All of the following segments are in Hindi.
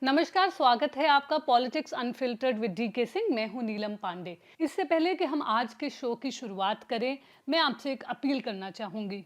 नमस्कार, स्वागत है आपका politics unfiltered with DK Singh. मैं हूं नीलम पांडे। इससे पहले कि हम आज के शो की शुरुआत करें, मैं आपसे एक अपील करना चाहूंगी।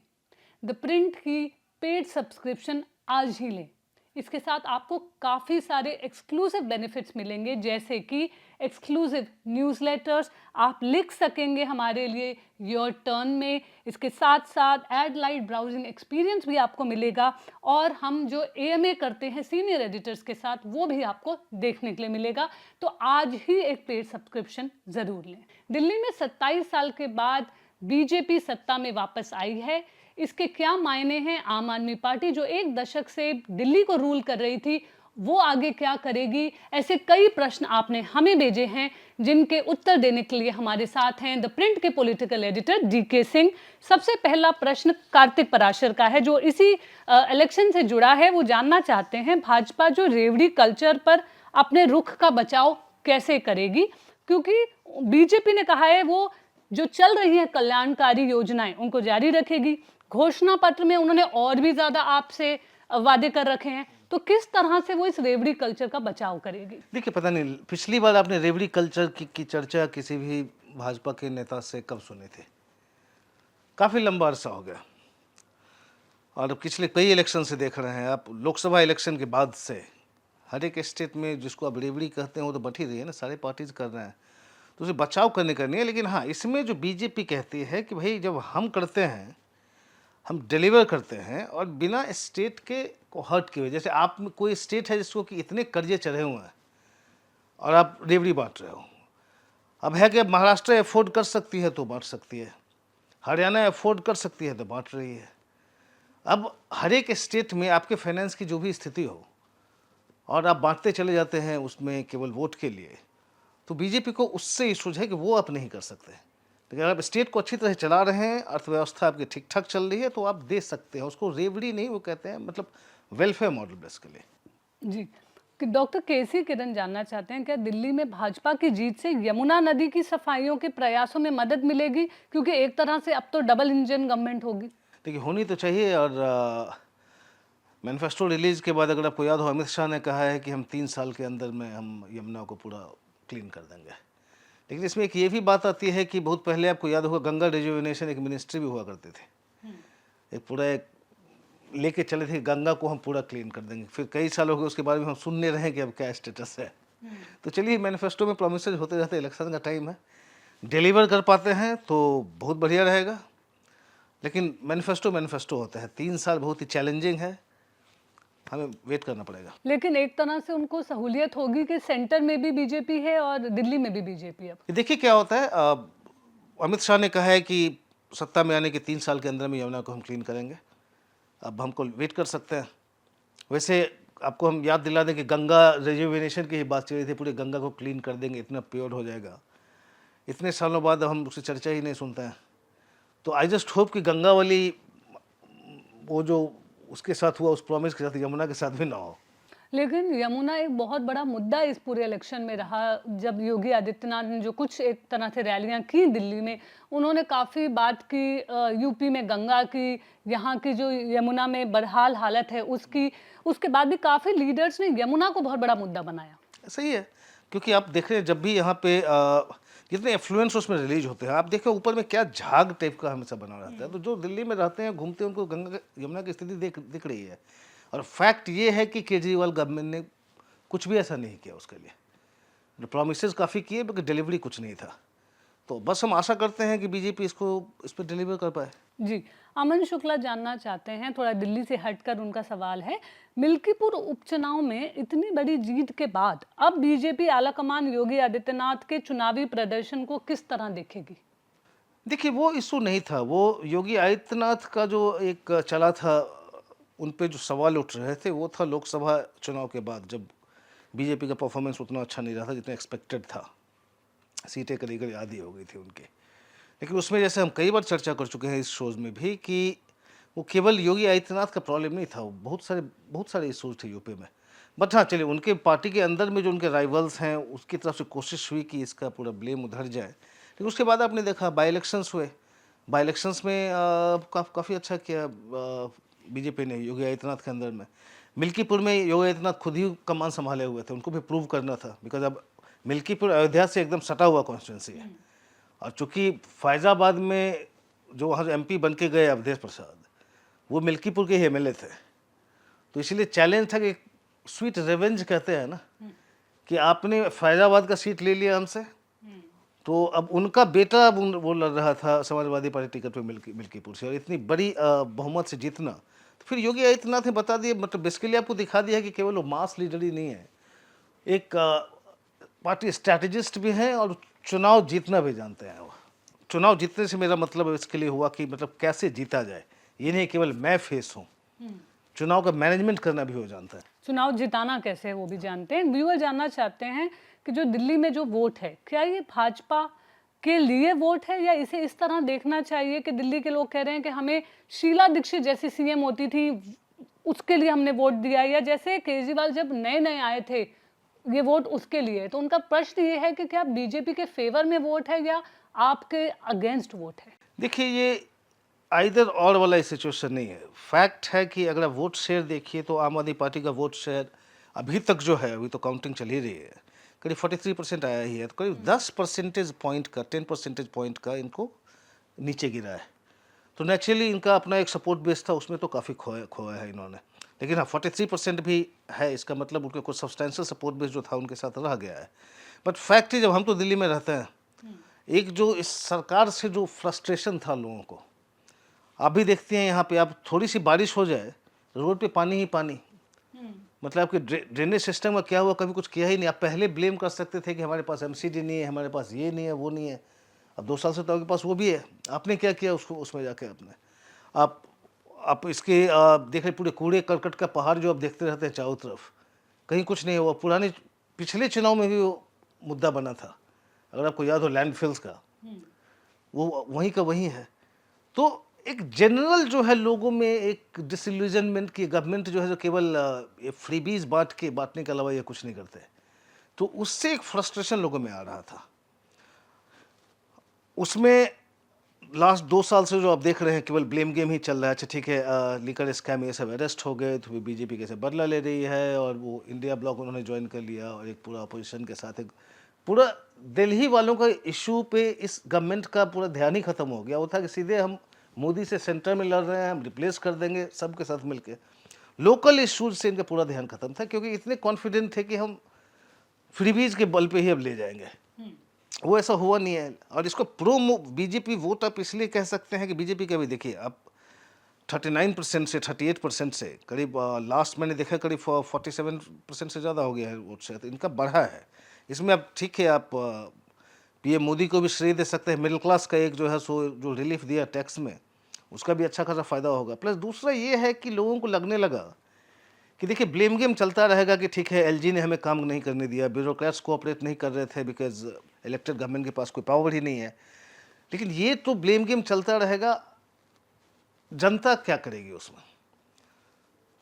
द प्रिंट की पेड सब्सक्रिप्शन आज ही लें। इसके साथ आपको काफ़ी सारे एक्सक्लूसिव बेनिफिट्स मिलेंगे, जैसे कि एक्सक्लूसिव न्यूज़लेटर्स आप लिख सकेंगे हमारे लिए योर टर्न में। इसके साथ साथ एड लाइट ब्राउजिंग एक्सपीरियंस भी आपको मिलेगा, और हम जो एएमए करते हैं सीनियर एडिटर्स के साथ, वो भी आपको देखने के लिए मिलेगा। तो आज ही एक पेड सब्सक्रिप्शन ज़रूर लें। दिल्ली में 27 साल के बाद बीजेपी सत्ता में वापस आई है। इसके क्या मायने हैं? आम आदमी पार्टी जो एक दशक से दिल्ली को रूल कर रही थी, वो आगे क्या करेगी? ऐसे कई प्रश्न आपने हमें भेजे हैं, जिनके उत्तर देने के लिए हमारे साथ हैं द प्रिंट के पॉलिटिकल एडिटर डीके सिंह। सबसे पहला प्रश्न कार्तिक पराशर का है, जो इसी इलेक्शन से जुड़ा है। वो जानना चाहते हैं भाजपा जो रेवड़ी कल्चर पर अपने रुख का बचाव कैसे करेगी, क्योंकि बीजेपी ने कहा है वो जो चल रही है कल्याणकारी योजनाएं उनको जारी रखेगी। घोषणा पत्र में उन्होंने और भी ज्यादा आपसे वादे कर रखे हैं। तो किस तरह से वो इस रेवड़ी कल्चर का बचाव करेगी? देखिए, पता नहीं पिछली बार आपने रेवड़ी कल्चर की चर्चा किसी भी भाजपा के नेता से कब सुनी थी? काफ़ी लंबा अरसा हो गया। और अब पिछले कई इलेक्शन से देख रहे हैं आप, लोकसभा इलेक्शन के बाद से हर एक स्टेट में जिसको आप रेवड़ी कहते हैं वो तो बट ही रही है ना, सारे पार्टीज कर रहे हैं। तो उसे बचाव करने का नहीं है, लेकिन हाँ, इसमें जो बीजेपी कहती है कि भाई जब हम करते हैं, हम डिलीवर करते हैं और बिना स्टेट के को हर्ट किए हुए। जैसे आप में कोई स्टेट है जिसको कि इतने कर्जे चढ़े हुए हैं और आप रेवड़ी बांट रहे हो। अब है कि अब महाराष्ट्र अफोर्ड कर सकती है तो बांट सकती है, हरियाणा अफोर्ड कर सकती है तो बांट रही है। अब हर एक स्टेट में आपके फाइनेंस की जो भी स्थिति हो और आप बांटते चले जाते हैं उसमें केवल वोट के लिए, तो बीजेपी को उससे इशूज है कि वो आप नहीं कर सकते। लेकिन अगर आप स्टेट को अच्छी तरह चला रहे हैं, अर्थव्यवस्था आपकी ठीक ठाक चल रही है, तो आप दे सकते हैं उसको। रेवड़ी नहीं, वो कहते हैं मतलब वेलफेयर मॉडल बेस के लिए। जी, कि डॉक्टर केसी किरण जानना चाहते हैं, क्या दिल्ली में भाजपा की जीत से यमुना नदी की सफाइयों के प्रयासों में मदद मिलेगी? क्योंकि एक तरह से अब तो डबल इंजन गवर्नमेंट होगी। देखिए, होनी तो चाहिए। और मैनिफेस्टो रिलीज के बाद अगर आपको याद हो, अमित शाह ने कहा है कि हम 3 साल के अंदर में हम यमुना को पूरा क्लीन कर देंगे। लेकिन इसमें एक ये भी बात आती है कि बहुत पहले आपको याद होगा, गंगा रिजुविनेशन एक मिनिस्ट्री भी हुआ करती थी। एक पूरा एक लेके चले थे, गंगा को हम पूरा क्लीन कर देंगे। फिर कई साल हो गए, उसके बारे में हम सुनने रहे कि अब क्या स्टेटस है। तो चलिए, मैनिफेस्टो में प्रोमिस होते रहते, इलेक्शन का टाइम है, डिलीवर कर पाते हैं तो बहुत बढ़िया रहेगा। लेकिन मैनिफेस्टो मैनिफेस्टो होता है, 3 साल बहुत ही चैलेंजिंग है, हमें वेट करना पड़ेगा। लेकिन एक तरह से उनको सहूलियत होगी कि सेंटर में भी बीजेपी है और दिल्ली में भी बीजेपी। अब ये देखिए क्या होता है। अमित शाह ने कहा है कि सत्ता में आने के 3 साल के अंदर में यमुना को हम क्लीन करेंगे। अब हमको वेट कर सकते हैं। वैसे आपको हम याद दिला दें कि गंगा रिजुविनेशन की ही बात चल रही थी, पूरी गंगा को क्लीन कर देंगे, इतना प्योर हो जाएगा। इतने सालों बाद हम उसकी चर्चा ही नहीं सुनते हैं। तो आई जस्ट होप कि गंगा वाली वो जो उसके साथ हुआ, उस प्रॉमिस के साथ यमुना के साथ भी ना हो। लेकिन यमुना एक बहुत बड़ा मुद्दा इस पूरे इलेक्शन में रहा। जब योगी आदित्यनाथ ने जो कुछ एक तरह से रैलियां की दिल्ली में, उन्होंने काफ़ी बात की यूपी में गंगा की, यहाँ की जो यमुना में बदहाल हालत है उसकी। उसके बाद भी काफ़ी लीडर्स ने यमुना को बहुत बड़ा मुद्दा बनाया। सही है, क्योंकि आप देख रहे हैं जब भी यहाँ पे कितने इन्फ्लुएंस उसमें रिलीज होते हैं, आप देखो ऊपर में क्या झाग टाइप का हमेशा बना रहता है। तो जो दिल्ली में रहते हैं, घूमते हैं, उनको गंगा यमुना की स्थिति दिख रही है। और फैक्ट ये है कि केजरीवाल गवर्नमेंट ने कुछ भी ऐसा नहीं किया उसके लिए। प्रोमिस काफ़ी किए, लेकिन डिलीवरी कुछ नहीं था। तो बस हम आशा करते हैं कि बीजेपी इस पर डिलीवर कर पाए। जी, अमन शुक्ला जानना चाहते हैं, थोड़ा दिल्ली से हटकर उनका सवाल है, मिल्कीपुर उपचुनाव में इतनी बड़ी जीत के बाद अब बीजेपी आलाकमान योगी आदित्यनाथ के चुनावी प्रदर्शन को किस तरह देखेगी? देखिए, वो इशू नहीं था। वो योगी आदित्यनाथ का जो एक चला था, उन पे जो सवाल उठ रहे थे, वो था लोकसभा चुनाव के बाद, जब बीजेपी का परफॉर्मेंस उतना अच्छा नहीं रहा था जितना एक्सपेक्टेड था। सीटें करीब करीब आधी हो गई थी उनकी। लेकिन उसमें जैसे हम कई बार चर्चा कर चुके हैं इस शोज़ में भी, कि वो केवल योगी आदित्यनाथ का प्रॉब्लम नहीं था, वो बहुत सारे इशूज़ थे यूपी में। बट हाँ, चलिए, उनके पार्टी के अंदर में जो उनके राइवल्स हैं, उसकी तरफ से कोशिश हुई कि इसका पूरा ब्लेम उधर जाए। लेकिन उसके बाद आपने देखा बाई इलेक्शंस हुए। बाई इलेक्शंस में काफ़ी अच्छा किया बीजेपी ने योगी आदित्यनाथ के अंदर में। मिल्कीपुर में योगी आदित्यनाथ खुद ही कमान संभाले हुए थे, उनको भी प्रूव करना था, बिकॉज अब मिल्कीपुर अयोध्या से एकदम सटा हुआ कॉन्स्टिट्यूंसी है। और चूंकि फैजाबाद में जो वहाँ एमपी बन के गए अवधेश प्रसाद, वो मिल्कीपुर के ही एमएलए थे, तो इसलिए चैलेंज था कि स्वीट रिवेंज कहते हैं ना, कि आपने फैजाबाद का सीट ले लिया हमसे, तो अब उनका बेटा अब वो लड़ रहा था समाजवादी पार्टी टिकट पे मिल्कीपुर से, और इतनी बड़ी बहुमत से जीतना, तो फिर योगी आदित्यनाथ ने बता दिया, मतलब बेसिकली आपको दिखा दिया कि केवल वो मास लीडर ही नहीं है, एक पार्टी स्ट्रैटेजिस्ट भी हैं और चुनाव जीतना भी जानते हैं वो। चुनाव जीतने से मेरा मतलब इसके लिए हुआ कि मतलब कैसे जीता जाए, ये नहीं केवल मैं फेस हूँ, चुनाव का मैनेजमेंट करना भी हो जानता है। चुनाव जिताना कैसे है वो भी जानते हैं। व्यूअर जानना चाहते हैं कि जो दिल्ली में जो वोट है, क्या ये भाजपा के लिए वोट है, या इसे इस तरह देखना चाहिए कि दिल्ली के लोग कह रहे हैं कि हमें शीला दीक्षित जैसी सीएम होती थी, उसके लिए हमने वोट दिया, या जैसे केजरीवाल जब नए नए आए थे ये वोट उसके लिए। तो उनका प्रश्न ये है कि क्या बीजेपी के फेवर में वोट है या आपके अगेंस्ट वोट है? देखिए, ये आइदर और वाला सिचुएशन नहीं है। फैक्ट है कि अगर आप वोट शेयर देखिए तो आम आदमी पार्टी का वोट शेयर अभी तक जो है, अभी तो काउंटिंग चल ही रही है, करीब 43% आया ही है, तो करीब 10 परसेंटेज पॉइंट का, 10 परसेंटेज पॉइंट का इनको नीचे गिरा है। तो नेचुरली इनका अपना एक सपोर्ट बेस था, उसमें तो काफ़ी खोया खोया है इन्होंने। लेकिन हाँ, 43% भी है, इसका मतलब उनके कुछ सब्सटेंशियल सपोर्ट बेस जो था उनके साथ रह गया है। बट फैक्ट है, जब हम तो दिल्ली में रहते हैं, एक जो इस सरकार से जो फ्रस्ट्रेशन था लोगों को, आप भी देखते हैं यहाँ पे, आप थोड़ी सी बारिश हो जाए रोड पे पानी ही पानी, मतलब आपके ड्रेनेज सिस्टम का क्या हुआ, कभी कुछ किया ही नहीं। आप पहले ब्लेम कर सकते थे कि हमारे पास एमसीडी नहीं है, हमारे पास ये नहीं है, वो नहीं है। अब 2 साल से तो आपके पास वो भी है, आपने क्या किया उसको, उसमें जाके आपने आप इसके देख रहे पूरे कूड़े करकट का पहाड़ जो आप देखते रहते हैं चारों तरफ, कहीं कुछ नहीं हुआ। पुराने पिछले चुनाव में भी वो मुद्दा बना था, अगर आपको याद हो, लैंडफिल्स का, वो वहीं का वहीं है। तो एक जनरल जो है लोगों में एक डिसइल्यूजनमेंट की, गवर्नमेंट जो है जो केवल ये फ्रीबीज बांटने के अलावा ये कुछ नहीं करते, तो उससे एक फ्रस्ट्रेशन लोगों में आ रहा था। उसमें लास्ट 2 साल से जो आप देख रहे हैं केवल ब्लेम गेम ही चल रहा है। अच्छा ठीक है, लीकर स्कैम ये सब अरेस्ट हो गए, तो फिर बीजेपी कैसे बदला ले रही है, और वो इंडिया ब्लॉक उन्होंने ज्वाइन कर लिया, और एक पूरा अपोजिशन के साथ एक पूरा दिल्ली वालों का इशू पे इस गवर्नमेंट का पूरा ध्यान ही खत्म हो गया। वो था कि सीधे हम मोदी से सेंटर में लड़ रहे हैं, हम रिप्लेस कर देंगे सबके साथ मिलके। लोकल इशूज से इनका पूरा ध्यान खत्म था, क्योंकि इतने कॉन्फिडेंट थे कि हम फ्रीबीज के बल पे ही अब ले जाएंगे। वो ऐसा हुआ नहीं है। और इसको प्रो बीजेपी वोट आप इसलिए कह सकते हैं कि बीजेपी का भी देखिए, अब 39% से 38% से करीब, लास्ट मैंने देखा करीब 47% से ज़्यादा हो गया है वोट शेयर, तो इनका बढ़ा है। इसमें अब ठीक है, आप पीएम मोदी को भी श्रेय दे सकते हैं, मिडिल क्लास का एक जो है सो जो रिलीफ दिया टैक्स में, उसका भी अच्छा खासा फ़ायदा होगा। प्लस दूसरा ये है कि लोगों को लगने लगा कि देखिए ब्लेम गेम चलता रहेगा कि ठीक है एलजी ने हमें काम नहीं करने दिया, ब्यूरोक्रेट्स कोऑपरेट नहीं कर रहे थे बिकॉज इलेक्टेड गवर्नमेंट के पास कोई पावर ही नहीं है। लेकिन ये तो ब्लेम गेम चलता रहेगा, जनता क्या करेगी उसमें?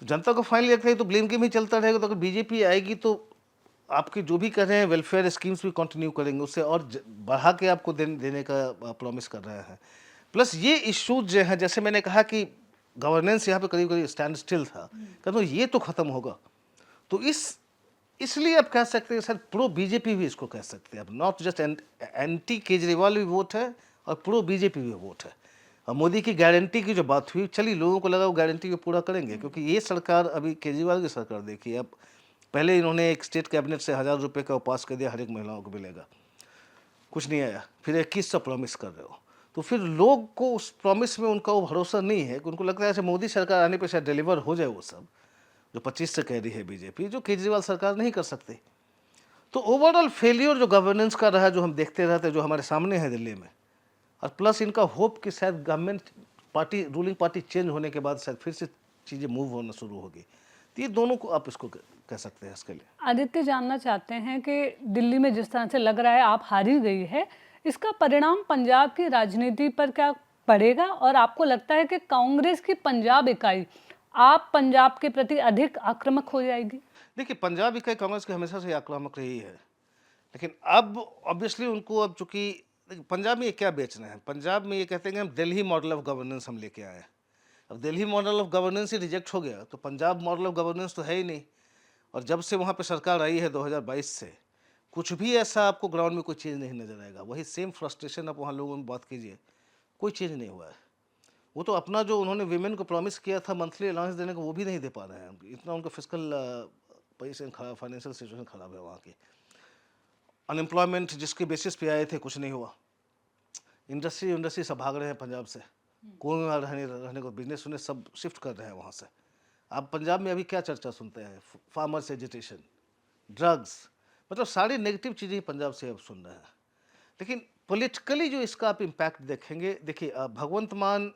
तो जनता को फाइनली लगता है तो ब्लेम गेम ही चलता रहेगा। तो अगर बीजेपी आएगी तो आपके जो भी कर रहे हैं वेलफेयर स्कीम्स भी कंटिन्यू करेंगे, उससे और बढ़ा के आपको देने का प्रॉमिस कर रहे हैं। प्लस ये इश्यूज जो हैं, जैसे मैंने कहा कि गवर्नेंस यहाँ पे करीब करीब स्टैंड स्टिल था, कहते तो ये तो खत्म होगा। तो इसलिए आप कह सकते हैं सर, प्रो बीजेपी भी इसको कह सकते हैं। अब नॉट जस्ट एंटी केजरीवाल भी वोट है और प्रो बीजेपी भी वोट है। और मोदी की गारंटी की जो बात हुई, चलिए लोगों को लगा वो गारंटी को पूरा करेंगे, क्योंकि ये सरकार, अभी केजरीवाल की सरकार देखिए, अब पहले इन्होंने एक स्टेट कैबिनेट से 1000 रुपये का पास कर दिया, हर एक महिलाओं को मिलेगा, कुछ नहीं आया। फिर 2100 प्रॉमिस कर रहे हो, तो फिर लोग को उस प्रॉमिस में उनका वो भरोसा नहीं है, कि उनको लगता है ऐसे मोदी सरकार आने पे शायद डिलीवर हो जाए वो सब जो 25 से कह रही है बीजेपी, जो केजरीवाल सरकार नहीं कर सकती। तो ओवरऑल फेलियर जो गवर्नेंस का रहा, जो हम देखते रहते, जो हमारे सामने है दिल्ली में, और प्लस इनका होप कि शायद government party, ruling party change होने के बाद शायद फिर से चीज़ें मूव होना शुरू होगी। तो ये दोनों को आप इसको कह सकते हैं इसके लिए। आदित्य जानना चाहते हैं कि दिल्ली में जिस तरह से लग रहा है आप हारी गई है, इसका परिणाम पंजाब की राजनीति पर क्या पड़ेगा, और आपको लगता है कि कांग्रेस की पंजाब इकाई आप पंजाब के प्रति अधिक आक्रामक हो जाएगी? देखिए, पंजाब इकाई कांग्रेस की हमेशा से आक्रामक रही है, लेकिन अब ऑब्वियसली उनको, अब चूंकि देखिए पंजाब में ये क्या बेचना है, पंजाब में ये कहते हैं कि हम दिल्ली मॉडल ऑफ गवर्नेंस हम लेके आए हैं। अब Delhi model of governance he reject हो गया तो पंजाब मॉडल ऑफ गवर्नेंस तो है ही नहीं। और जब से वहाँ पे सरकार आई है 2022 से, कुछ भी ऐसा आपको ग्राउंड में कोई चीज़ नहीं नजर आएगा। वही सेम फ्रस्ट्रेशन आप वहाँ लोगों में बात कीजिए, कोई चीज़ नहीं हुआ है। वो तो अपना जो उन्होंने वीमेन को प्रॉमिस किया था मंथली अलाउंस देने का, वो भी नहीं दे पा रहे हैं। इतना उनका फिजिकल पोजीशन खराब, फाइनेंशियल सिचुएशन खराब है वहाँ की। अनएम्प्लॉयमेंट जिसके बेसिस पे आए थे कुछ नहीं हुआ। इंडस्ट्री सब भाग रहे हैं पंजाब से, कोई वहाँ रहने को, बिजनेस उन्हें सब शिफ्ट कर रहे हैं वहाँ से। आप पंजाब में अभी क्या चर्चा सुनते हैं? फार्मर्स एजिटेशन, ड्रग्स, मतलब सारी नेगेटिव चीज़ें ही पंजाब से अब सुन रहे हैं। लेकिन पॉलिटिकली जो इसका आप इम्पैक्ट देखेंगे, देखिए भगवंत मान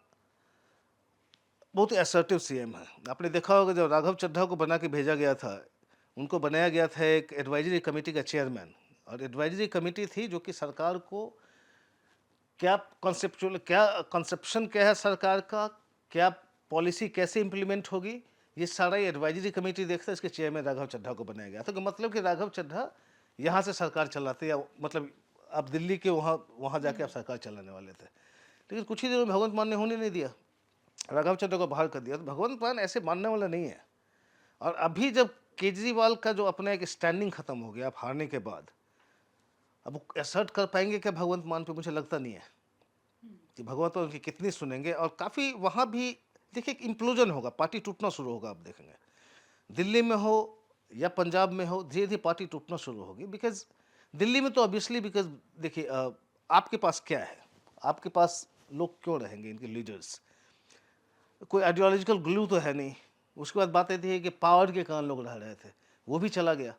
बहुत ही असर्टिव सीएम है। आपने देखा होगा जब राघव चड्ढा को बना के भेजा गया था, उनको बनाया गया था एक एडवाइजरी कमेटी का चेयरमैन। और एडवाइजरी कमेटी थी जो कि सरकार को क्या कॉन्सेप्शन क्या है सरकार का, क्या पॉलिसी कैसे इम्प्लीमेंट होगी, ये सारा एडवाइजरी कमेटी देखता है। इसके चेयरमैन राघव चड्ढा को बनाया गया था। तो मतलब कि राघव चड्ढा यहाँ से सरकार चलाते, या मतलब आप दिल्ली के वहाँ वहाँ जाके आप सरकार चलाने वाले थे। लेकिन कुछ ही दिनों में भगवंत मान ने होने नहीं दिया, राघव चड्ढा को बाहर कर दिया। तो भगवंत मान ऐसे मानने वाला नहीं है। और अभी जब केजरीवाल का जो अपना एक स्टैंडिंग खत्म हो गया आप हारने के बाद, अब वो असर्ट कर पाएंगे क्या भगवंत मान पे? मुझे लगता नहीं है कि भगवंत मान उनकी कितनी सुनेंगे। और काफ़ी वहाँ भी देखिए एक इम्प्लोजन होगा, पार्टी टूटना शुरू होगा। आप देखेंगे दिल्ली में हो या पंजाब में हो, धीरे धीरे पार्टी टूटना शुरू होगी। बिकॉज दिल्ली में तो ऑब्वियसली, बिकॉज देखिए आपके पास क्या है, आपके पास लोग क्यों रहेंगे, इनके लीडर्स, कोई आइडियोलॉजिकल ग्लू तो है नहीं। उसके बाद बात आती है कि पावर के कारण लोग रह रहे थे, वो भी चला गया।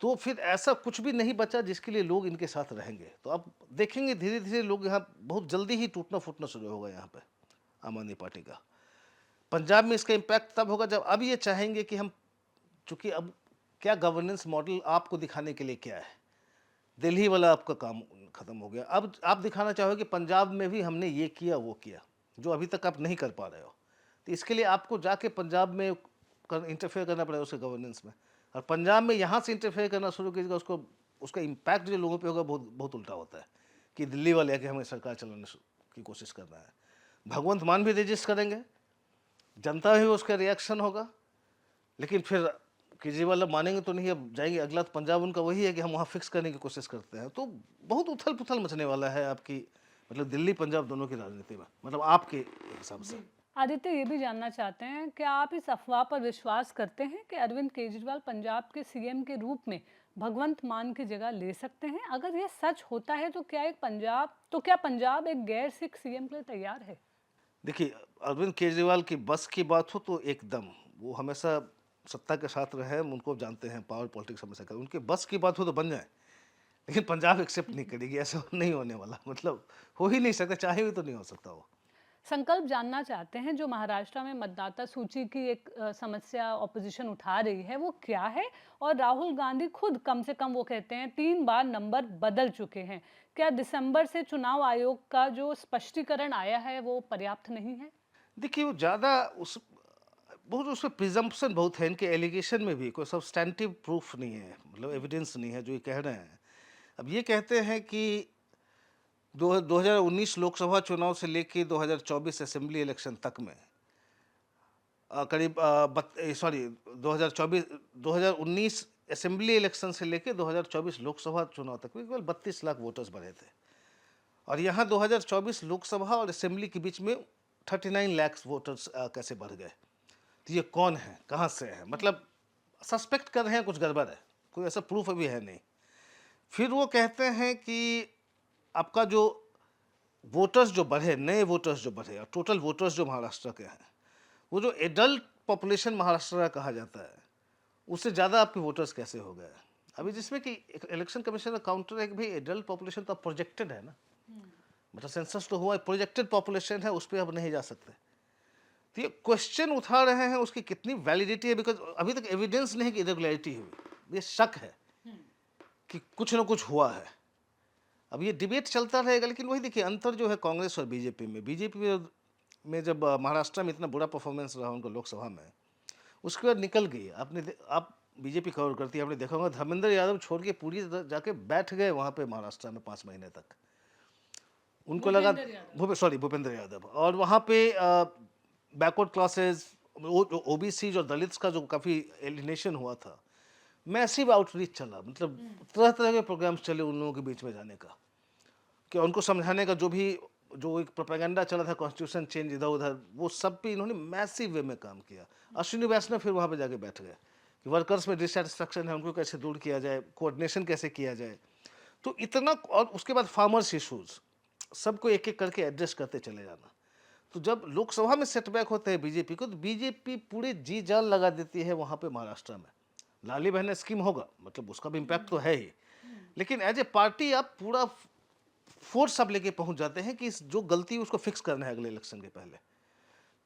तो फिर ऐसा कुछ भी नहीं बचा जिसके लिए लोग इनके साथ रहेंगे। तो आप देखेंगे धीरे धीरे लोग यहाँ बहुत जल्दी ही टूटना फूटना शुरू होगा यहाँ पे आम आदमी पार्टी का। पंजाब में इसका इम्पैक्ट तब होगा जब अब ये चाहेंगे कि हम, चूंकि अब क्या गवर्नेंस मॉडल आपको दिखाने के लिए क्या है, दिल्ली वाला आपका काम खत्म हो गया। अब आप दिखाना चाहोगे कि पंजाब में भी हमने ये किया वो किया, जो अभी तक आप नहीं कर पा रहे हो। तो इसके लिए आपको जाके पंजाब में इंटरफेयर करना पड़ेगा उसके गवर्नेंस में। और पंजाब में यहाँ से इंटरफेयर करना शुरू कीजिएगा, उसको उसका इम्पैक्ट जो लोगों पे होगा बहुत बहुत उल्टा होता है कि दिल्ली वाले आके हमें सरकार चलाने की कोशिश करना है। भगवंत मान भी रजिस्ट करेंगे, जनता भी उसका रिएक्शन होगा। लेकिन फिर केजरीवाल अब मानेंगे तो नहीं, अब जाएंगे अगला तो पंजाब उनका वही है कि हम वहाँ फिक्स करने की कोशिश करते हैं। तो बहुत उथल पुथल मचने वाला है आपकी, मतलब दिल्ली पंजाब दोनों की राजनीति में, मतलब आपके हिसाब से। आदित्य, ये भी जानना चाहते हैं कि आप इस अफवाह पर विश्वास करते हैं कि अरविंद केजरीवाल पंजाब के सीएम के रूप में भगवंत मान की जगह ले सकते हैं? अगर यह सच होता है तो क्या पंजाब एक गैर सिख सीएम के लिए तैयार है? देखिए, अरविंद केजरीवाल की बस की बात हो तो एकदम, वो हमेशा सत्ता के साथ रहे, हम उनको जानते हैं, पावर पॉलिटिक्स हमेशा कर, उनके बस की बात हो तो बन जाए। लेकिन पंजाब एक्सेप्ट नहीं करेगी, ऐसा नहीं होने वाला, मतलब हो ही नहीं सकता, चाहे भी तो नहीं हो सकता वो। संकल्प जानना चाहते हैं जो महाराष्ट्र में मतदाता सूची की एक समस्या ऑपोजिशन उठा रही है, वो क्या है? और राहुल गांधी खुद कम से कम वो कहते हैं 3 बार नंबर बदल चुके हैं। क्या दिसंबर से चुनाव आयोग का जो स्पष्टीकरण आया है वो पर्याप्त नहीं है? देखिए वो ज़्यादा उस बहुत उसमें प्रिजम्पशन बहुत है, इनके एलिगेशन में भी कोई सब्सटैंटिव प्रूफ नहीं है, मतलब एविडेंस नहीं है जो ये कह रहे हैं। अब ये कहते हैं कि 2019 लोकसभा चुनाव से लेके 2024 असेंबली इलेक्शन तक में करीब 2019 असेंबली इलेक्शन से लेके 2024 लोकसभा चुनाव तक में केवल 32 लाख वोटर्स बढ़े थे। और यहाँ 2024 लोकसभा और असेंबली के बीच में 39 लाख वोटर्स कैसे बढ़ गए? तो ये कौन है, कहाँ से है? मतलब सस्पेक्ट कर रहे हैं कुछ गड़बड़ है, कोई ऐसा प्रूफ अभी है नहीं। फिर वो कहते हैं कि आपका जो वोटर्स जो बढ़े, नए वोटर्स जो बढ़े, और टोटल वोटर्स जो महाराष्ट्र के हैं, वो जो एडल्ट पॉपुलेशन महाराष्ट्र का कहा जाता है, उससे ज़्यादा आपके वोटर्स कैसे हो गए? अभी जिसमें कि इलेक्शन कमीशन का काउंटर है कि भाई एडल्ट पॉपुलेशन तो प्रोजेक्टेड है ना, मतलब सेंसस तो हुआ, प्रोजेक्टेड पॉपुलेशन है, उस पर अब नहीं जा सकते। तो ये क्वेश्चन उठा रहे हैं, उसकी कितनी वैलिडिटी है? बिकॉज अभी तक एविडेंस नहीं कि इरेगुलरिटी हुई, ये शक है कि कुछ ना कुछ हुआ है। अब ये डिबेट चलता रहेगा। लेकिन वही देखिए अंतर जो है कांग्रेस और बीजेपी में, बीजेपी में जब महाराष्ट्र में इतना बुरा परफॉर्मेंस रहा उनका लोकसभा में, उसके बाद निकल गई। आप बीजेपी कवर करती है, आपने देखा होगा धर्मेंद्र यादव छोड़ के पूरी जाके बैठ गए वहाँ पे महाराष्ट्र में 5 महीने तक। उनको लगा भूपेंद्र यादव, और वहाँ पे बैकवर्ड क्लासेस, ओबीसी और दलित्स का जो काफ़ी एलिनेशन हुआ था, मैसिव आउटरीच चला, मतलब तरह तरह के प्रोग्राम्स चले उन लोगों के बीच में जाने का, कि उनको समझाने का जो एक प्रोपेगेंडा चला था कॉन्स्टिट्यूशन चेंज इधर उधर, वो सब पे इन्होंने मैसिव वे में काम किया। अश्विनी वैष्णव फिर वहाँ पे जाके बैठ गए कि वर्कर्स में डिससेटिस्फैक्शन है, उनको कैसे दूर किया जाए, कोऑर्डिनेशन कैसे किया जाए। तो इतना, और उसके बाद फार्मर्स इश्यूज, सबको एक एक करके एड्रेस करते चले जाना। तो जब लोकसभा में सेटबैक होते हैं बीजेपी को, तो बीजेपी पूरे जी जान लगा देती है वहाँ पे महाराष्ट्र में। लाली बहना स्कीम होगा, मतलब उसका भी इम्पैक्ट तो है ही, लेकिन एज ए पार्टी आप पूरा फोर्स आप लेके पहुंच जाते हैं कि जो गलती है उसको फिक्स करना है अगले इलेक्शन के पहले।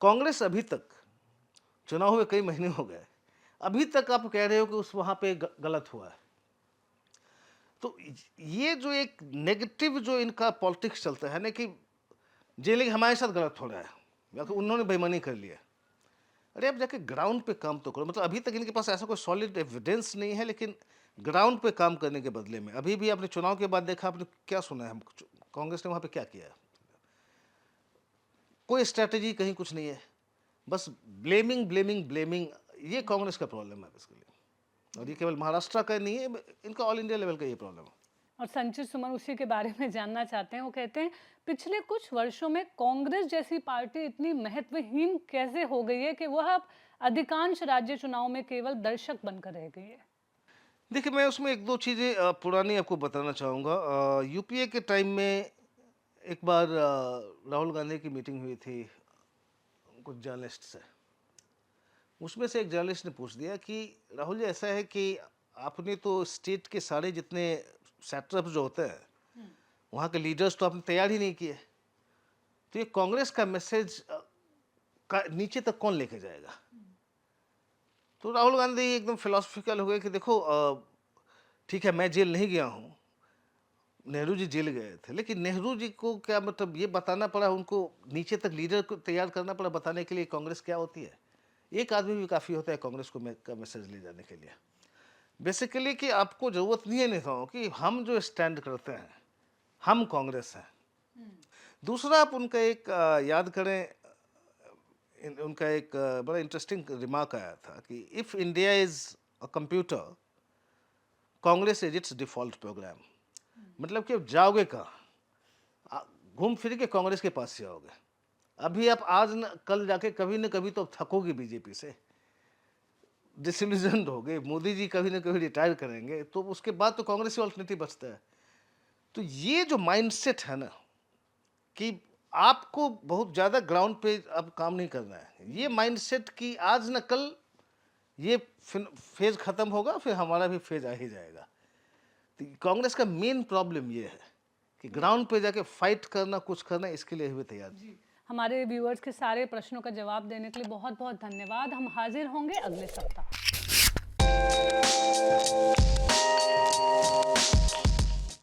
कांग्रेस अभी तक, चुनाव हुए कई महीने हो गए, अभी तक आप कह रहे हो कि उस वहां पे गलत हुआ है। तो ये जो एक नेगेटिव जो इनका पॉलिटिक्स चलता है ना, कि जेल हमारे साथ गलत हो रहा है या फिर उन्होंने बेईमानी कर लिया। अरे आप जाके ग्राउंड पे काम तो करो। मतलब अभी तक इनके पास ऐसा कोई सॉलिड एविडेंस नहीं है, लेकिन ग्राउंड पे काम करने के बदले में अभी भी आपने चुनाव के बाद देखा, आपने क्या सुना है, हम कांग्रेस ने वहाँ पे क्या किया है? कोई स्ट्रैटेजी कहीं कुछ नहीं है, बस ब्लेमिंग ब्लेमिंग ब्लेमिंग। ये कांग्रेस का प्रॉब्लम है बेसिकली, और ये केवल महाराष्ट्र का नहीं है, इनका ऑल इंडिया लेवल का ये प्रॉब्लम है। और संचित सुमन उसी के बारे में जानना चाहते हैं। वो कहते हैं पिछले कुछ वर्षों में कांग्रेस जैसी पार्टी इतनी महत्वहीन कैसे हो गई है कि वह अब अधिकांश राज्य चुनाव में केवल दर्शक बनकर रह गई है। देखिए, मैं उसमें एक दो चीज़ें पुरानी आपको बताना चाहूँगा। यूपीए के टाइम में एक बार राहुल गांधी की मीटिंग हुई थी कुछ जर्नलिस्ट से। उसमें से एक जर्नलिस्ट ने पूछ दिया कि राहुल जी, ऐसा है कि आपने तो स्टेट के सारे जितने सेटअप जो होते हैं, वहाँ के लीडर्स तो आपने तैयार ही नहीं किए, तो ये कांग्रेस का मैसेज का नीचे तक कौन लेके जाएगा? तो राहुल गांधी एकदम फिलोसफिकल हो गए कि देखो, ठीक है मैं जेल नहीं गया हूँ, नेहरू जी जेल गए थे, लेकिन नेहरू जी को क्या मतलब ये बताना पड़ा उनको, नीचे तक लीडर को तैयार करना पड़ा बताने के लिए कांग्रेस क्या होती है। एक आदमी भी काफ़ी होता है कांग्रेस को का मैसेज ले जाने के लिए। बेसिकली कि आपको ज़रूरत नहीं है नेताओं की, हम जो स्टैंड करते हैं, हम कांग्रेस हैं। दूसरा, आप उनका एक याद करें, उनका एक बड़ा इंटरेस्टिंग रिमार्क आया था कि if India is a computer, Congress is its default program. मतलब कि अब जाओगे कहाँ, घूम फिर के कांग्रेस के पास से आओगे। अभी आप आज न कल जाके कभी न कभी तो थकोगे बीजेपी से, डिसिल्यूजन्ड हो गए, मोदी जी कभी ना कभी रिटायर करेंगे, तो उसके बाद तो कांग्रेस ही ऑल्टरनेटिव बचता है। तो ये जो माइंडसेट है ना, कि आपको बहुत ज़्यादा ग्राउंड पे अब काम नहीं करना है, ये माइंडसेट कि आज न कल ये फेज खत्म होगा, फिर हमारा भी फेज आ ही जाएगा। तो कांग्रेस का मेन प्रॉब्लम ये है कि ग्राउंड पे जाके फाइट करना, कुछ करना, इसके लिए भी तैयार नहीं। हमारे व्यूअर्स के सारे प्रश्नों का जवाब देने के लिए बहुत बहुत धन्यवाद। हम हाजिर होंगे अगले सप्ताह।